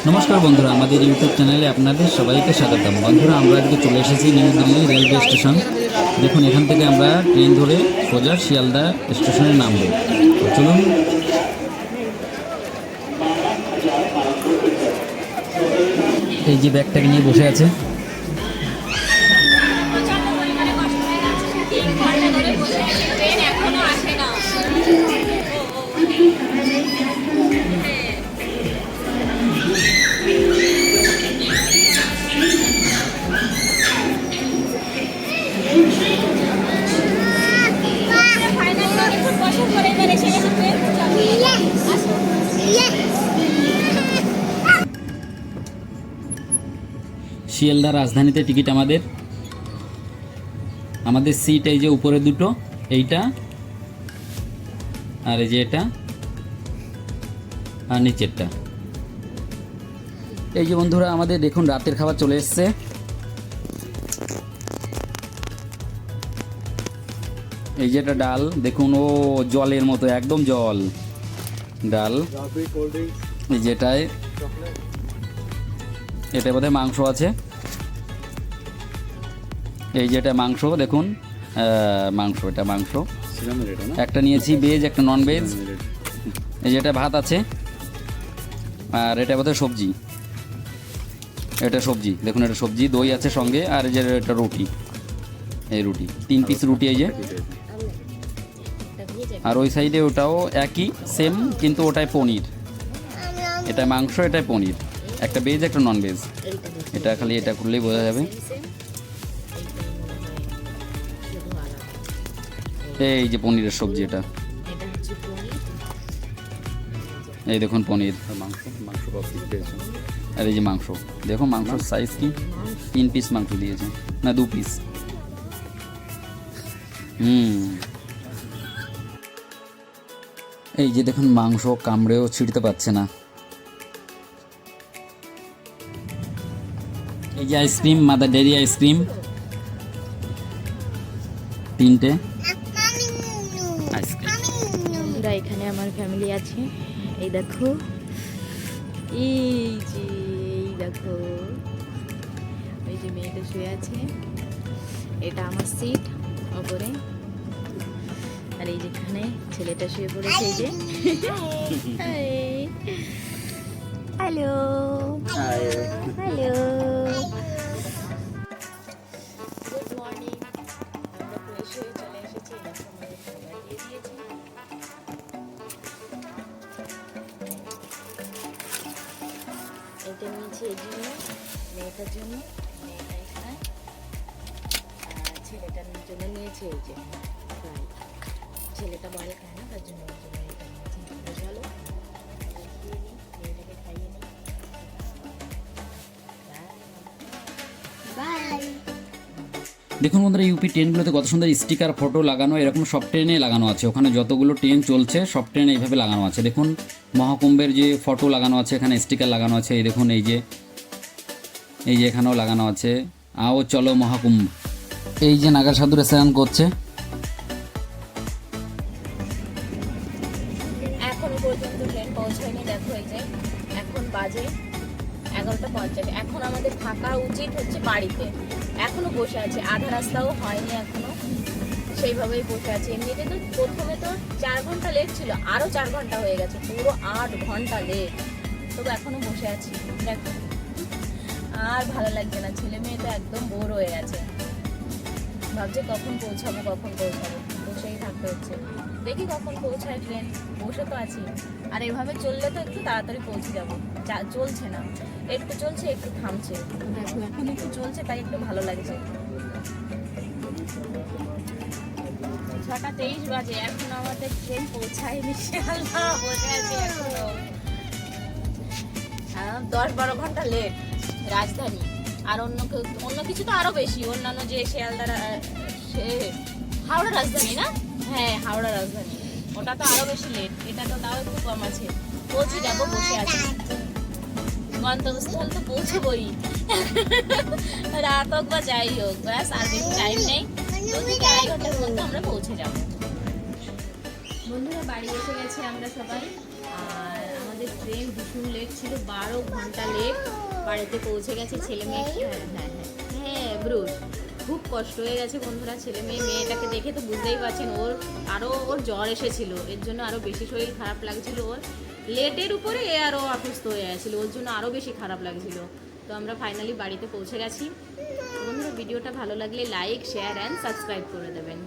নমস্কার বন্ধুরা, আমাদের ইউটিউব চ্যানেলে আপনাদের সবাইকে স্বাগতম। বন্ধুরা, আমরা আজকে চলে এসেছি নিউ দিল্লি রেলওয়ে স্টেশন। দেখুন, এখান থেকে আমরা ট্রেন ধরে সোজা শিয়ালদা স্টেশনে নামবো। তো চলুন। এই যে ব্যাগটাকে নিয়ে বসে আছে। শিয়ালদা রাজধানীতে টিকিট আমাদের সিট এই যে উপরে দুটো, এইটা আর এই যে এটা আর নিচেরটা। এই যে বন্ধুরা, আমাদের দেখুন রাতের খাবার চলে এসছে। এই যে এটা ডাল, দেখুন ও জলের মতো, একদম জল ডাল। এই যেটায় এটা বোধহয় মাংস আছে। এই যেটা মাংস, দেখুন মাংস, এটা মাংস একটা নিয়েছি, ভেজ একটা নন ভেজ। এই যেটা ভাত আছে, আর এটা বোধহয় সবজি, এটা সবজি, দেখুন এটা সবজি, দই আছে সঙ্গে, আর এই যে এটা রুটি, এই রুটি 3 পিস রুটি। এই যে আর ওই সাইডে ওটাও একই সেম, কিন্তু ওটায় পনির, এটা মাংস, এটাই পনির, একটা ভেজ একটা নন ভেজ। এটা খালি এটা করলেই বোঝা যাবে। এই যে পনিরের সবজি, এটা এই দেখুন পনির, আর এই যে মাংস, দেখো মাংসর সাইজ কি, 3 পিস মাংস দিয়েছে, না 2 পিস। এই যে দেখুন মাংস কামড়েও ছিঁড়তে পারছে না। এই যে আইসক্রিম, মাদার ডেয়ারি আইসক্রিম 3টে আইসক্রিম। বন্ধুরা, এখানে আমার ফ্যামিলি আছে। এই দেখো, এই দেখো, এই যে মেয়েটা শুয়ে আছে, এটা আমার সিট ওপরে, আর এই যেখানে ছেলেটা শুয়ে পড়েছে। এই যে হ্যালো হ্যালো, গুড মর্নিং। আমরা ফ্রেশ হয়ে চলে এসেছি, দেখো আমাদের খাবার দিয়ে দিয়েছি। এটা নিয়েছি এই জন্য, মেয়েটার জন্য, মেয়েটা এখানে, আর ছেলেটার জন্য নিয়েছি এই যে ফ্রাই। ছেলেটা বলে খায় না, তার জন্য এটা নিয়েছি। চলো খেয়ে নিই, মেয়েটাকে খাইয়ে নিই। বাই। দেখুন বন্ধুরা, ইউপি ট্রেনগুলোতে কত সুন্দর স্টিকার, ফটো লাগানো, এরকম সব ট্রেনে লাগানো আছে। ওখানে যতগুলো ট্রেন চলছে সব ট্রেনে এইভাবে লাগানো আছে। দেখুন মহাকুম্ভের যে ফটো লাগানো আছে, এখানে স্টিকার লাগানো আছে। এই দেখুন, এই যে এখানেও লাগানো আছে, আও চলো মহাকুম্ভ। এই যে নাগা সাধুরা স্নান করছে। এখনো পর্যন্ত ট্রেন পৌঁছায়নি। দেখো এই যে এখন বাজে 11:50। এখন আমাদের থাকা উচিত হচ্ছে বাড়িতে। এখনো বসে আছে, আধা রাস্তাও হয়নি এখনো, সেইভাবেই বসে আছে। এমনিতে তো প্রথমে তো 4 ঘন্টা লেট ছিল, আরো 4 ঘন্টা হয়ে গেছে, পুরো 8 ঘন্টা লেট, তবে এখনো বসে আছি। দেখো আর ভালো লাগছে না, ছেলে মেয়ে তো একদম বোর হয়ে গেছে, ভাবছে কখন পৌঁছাবো, বসেই থাকতে হচ্ছে। দেখি কখন পৌঁছায় ট্রেন, বসে তো আছি। আর এভাবে চললে তো একটু তাড়াতাড়ি পৌঁছে যাবো। চলছে না, একটু চলছে একটু থামছে। দেখো এখন একটু চলছে, তাই একটু ভালো লাগছে। 6:23 বাজে, এখন আমাদের ট্রেন পৌঁছায়নি শিয়ালদা, বসে আছি এখনো। 10-12 ঘন্টা লেট রাজধানী। আর অন্য কিছু তো আরো বেশি, অন্যান্য যে শিয়ালদা হাওড়া রাজধানী, না হ্যাঁ হাওড়া রাজধানী, ওটা তো আরো বেশি লেট, এটা তো তাও একটু কম আছে। পৌঁছে যাবো, বসে আছি। গন্তব্যস্থল তো পৌঁছবই, রাত হোক বা যাই হোক, ব্যাস আর বেশি টাইম নেই। 2 থেকে 2.5 ঘন্টার মধ্যে আমরা পৌঁছে যাবো। বন্ধুরা, বাড়ি এসে গেছে আমরা সবাই, আর আমাদের আমাদের ট্রেন ভীষণ লেট ছিল, 12 ঘন্টা লেট। বাড়িতে পৌঁছে গেছে ছেলে মেয়ে। হ্যাঁ ব্রুস, খুব কষ্ট হয়ে গেছে বন্ধুরা। ছেলে মেয়েটাকে দেখে তো বুঝতেই পারছেন, ওর জ্বর এসেছিল, এর জন্য আরও বেশি শরীর খারাপ লাগছিল ওর। লেটের উপরে এ আরও অসুস্থ হয়ে গেছিলো, ওর জন্য আরও বেশি খারাপ লাগছিল। তো আমরা ফাইনালি বাড়িতে পৌঁছে গেছি। বন্ধুরা ভিডিওটা ভালো লাগলে লাইক, শেয়ার অ্যান্ড সাবস্ক্রাইব করে দেবেন।